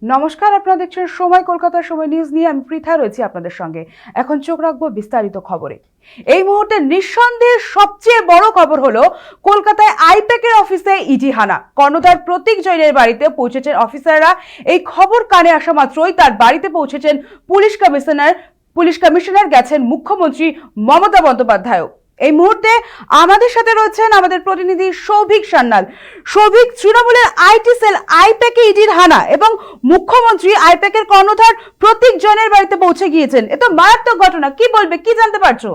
নমস্কার, আপনারা দেখছেন সময় কলকাতার সময় নিউজ নিয়ে আমি পৃথা রয়েছি আপনাদের সঙ্গে। এখন চোখ রাখবো বিস্তারিত খবরে। এই মুহূর্তে নিঃসন্দেহে সবচেয়ে বড় খবর হলো কলকাতায় আইপ্যাকের অফিসে ইডি হানা। কর্ণধার প্রতীক জৈনের বাড়িতে পৌঁছেছেন অফিসাররা। এই খবর কানে আসা মাত্রই তার বাড়িতে পৌঁছেছেন পুলিশ কমিশনার গেছেন মুখ্যমন্ত্রী মমতা বন্দ্যোপাধ্যায়। এই মুহূর্তে আমাদের সাথে রয়েছেন আমাদের প্রতিনিধি সৌভিক সান্যাল। সৌভিক, তৃণমূলের আইটি সেল আইপ্যাকে ইডির হানা এবং মুখ্যমন্ত্রী আইপ্যাকের কর্ণধার প্রতীক জৈনের বাড়িতে পৌঁছে গিয়েছেন। এ তো মারাত্মক ঘটনা, কি বলবে, কি জানতে পারছো?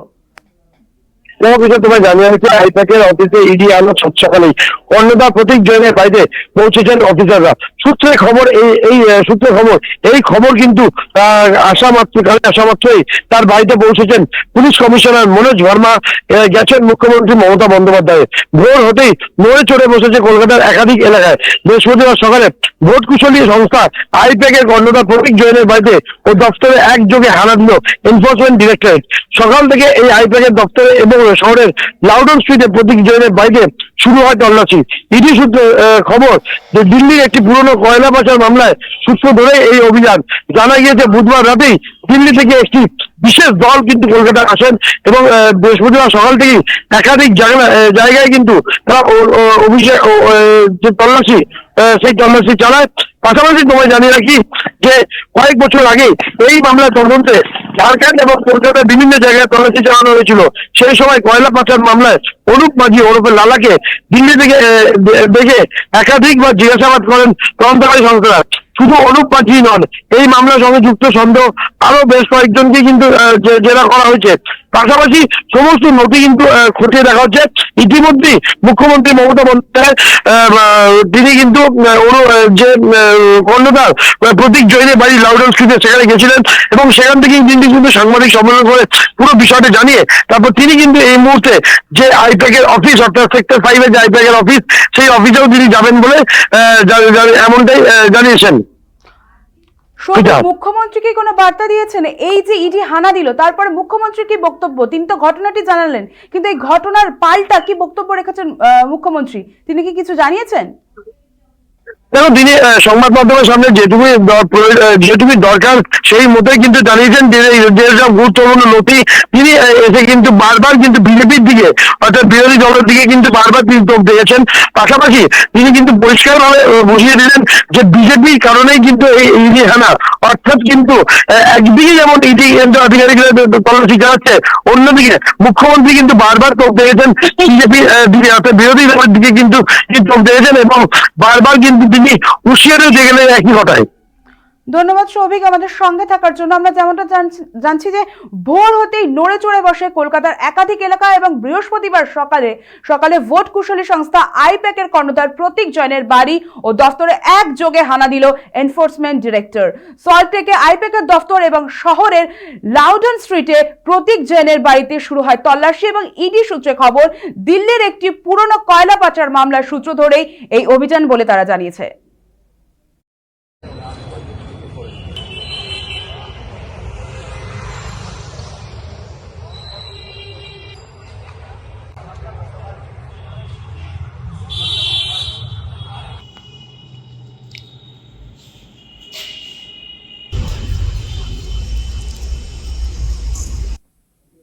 তোমায় জানিয়ে হচ্ছে আইপ্যাকের অফিসে ইডি আলো সকালেই কর্ণধার প্রতীক জৈনের বাড়িতে পৌঁছেছেন অফিসাররা। সূত্রে খবর এই খবর কিন্তু আসা মাত্রই তার বাড়িতে পৌঁছেছেন পুলিশ কমিশনার মনোজ ভার্মা। গেছেন মুখ্যমন্ত্রী মমতা বন্দ্যোপাধ্যায়। ভোর হতেই নড়ে চড়ে বসেছে কলকাতার একাধিক এলাকায়। বৃহস্পতিবার সকালে ভোট কুশলী সংস্থা আইপ্যাকের কর্ণধার প্রতীক জৈনের বাড়িতে ও দপ্তরে একযোগে হানা দিল এনফোর্সমেন্ট ডিরেক্টরেট। সকাল থেকে এই আইপ্যাকের দপ্তরে এবং শহরের লাউডন স্ট্রিটে প্রতীক জৈনের বাড়িতে শুরু হয় তল্লাশি। ইডি সূত্রে খবর যে দিল্লির একটি পুরনো কয়লা পাচার মামলায় সূত্র ধরে এই অভিযান। জানা গিয়েছে বুধবার রাতেই দিল্লি থেকে একটি বিশেষ দল কিন্তু কলকাতায় আসেন এবং বৃহস্পতিবার সকাল থেকেই একাধিক জায়গায় কিন্তু তারা যে তল্লাশি সেই তল্লাশি চালায়। পাশাপাশি তোমায় জানিয়ে রাখি যে কয়েক বছর আগে এই মামলার তদন্তে ঝাড়খণ্ড এবং কলকাতার বিভিন্ন জায়গায় তল্লাশি চালানো হয়েছিল। সেই সময় কয়লা পাচার মামলায় অনুপ মাঝি ওরফে লালাকে দিল্লি থেকে দেখে একাধিকবার জিজ্ঞাসাবাদ করেন তদন্তকারী সংস্থারা। শুধু অনুপ মাঝি নন, এই মামলার সঙ্গে যুক্ত সন্দেহ আরো বেশ কয়েকজনকে কিন্তু জেরা করা হয়েছে। পাশাপাশি সমস্ত নথি কিন্তু খতিয়ে দেখা হচ্ছে। ইতিমধ্যেই মুখ্যমন্ত্রী মমতা বন্দ্যোপাধ্যায় তিনি কিন্তু যে কর্ণধার প্রতীক জৈনের বাড়ি লাউডন স্ট্রিটে সেখানে গেছিলেন এবং সেখান থেকেই তিনি কিন্তু সাংবাদিক সম্মেলন করে পুরো বিষয়টা জানিয়ে তারপর তিনি কিন্তু এই মুহূর্তে যে আইপ্যাকের অফিস অর্থাৎ সেক্টর 5 এর যে আইপ্যাকের অফিস সেই অফিসেও তিনি যাবেন বলে এমনটাই জানিয়েছেন। মুখ্যমন্ত্রী কি কোনো বার্তা দিয়েছেন? এই যে ইডি হানা দিল তারপরে মুখ্যমন্ত্রী কি বক্তব্য? তিনি তো ঘটনাটি জানালেন, কিন্তু এই ঘটনার পাল্টা কি বক্তব্য রেখেছেন মুখ্যমন্ত্রী? তিনি কি কিছু জানিয়েছেন? দেখো, তিনি সংবাদ মাধ্যমের সামনে যেটুকু দরকার সেই মতোই কিন্তু জানিয়েছেন যে সব গুরুত্বপূর্ণ নথি তিনি এসে কিন্তু বারবার কিন্তু বিজেপির দিকে অর্থাৎ বিরোধী দলের দিকে কিন্তু বারবার তিনি তোপ দিয়েছেন। পাশাপাশি তিনি কিন্তু পরিষ্কারভাবে বুঝিয়ে দিলেন যে বিজেপির কারণেই কিন্তু এই ইডি হানা। অর্থাৎ কিন্তু একদিকে যেমন ইডি আধিকারিকরা তল্লাশি চালাচ্ছে, অন্যদিকে মুখ্যমন্ত্রী কিন্তু বারবার তোপ দিয়েছেন বিজেপি অর্থাৎ বিরোধী দলের দিকে কিন্তু তোপ দিয়েছেন এবং বারবার কিন্তু তিনি হুঁশিয়ারিও দিয়ে গেলেন একই কথায়। ধন্যবাদ সৌভিক আমাদের সঙ্গে থাকার জন্য। আমরা যেমনটা জানছি যে ভোর হতেই নড়ে চড়ে বসে কলকাতার একাধিক এলাকা এবং বৃহস্পতিবার সকালে ভোট কুশলী সংস্থা আইপ্যাকের কর্ণধার প্রতীক জৈনের বাড়ি ও দফতরে একযোগে হানা দিল এনফোর্সমেন্ট ডিরেক্টর। সল্টলেকে আইপ্যাকের দফতর এবং শহরের লাউডন স্ট্রিটে প্রতীক জৈনের বাড়িতে শুরু হয় তল্লাশি এবং ইডি সূত্রে খবর দিল্লির একটি পুরনো কয়লা পাচার মামলার সূত্র ধরেই এই অভিযান বলে তারা জানিয়েছে।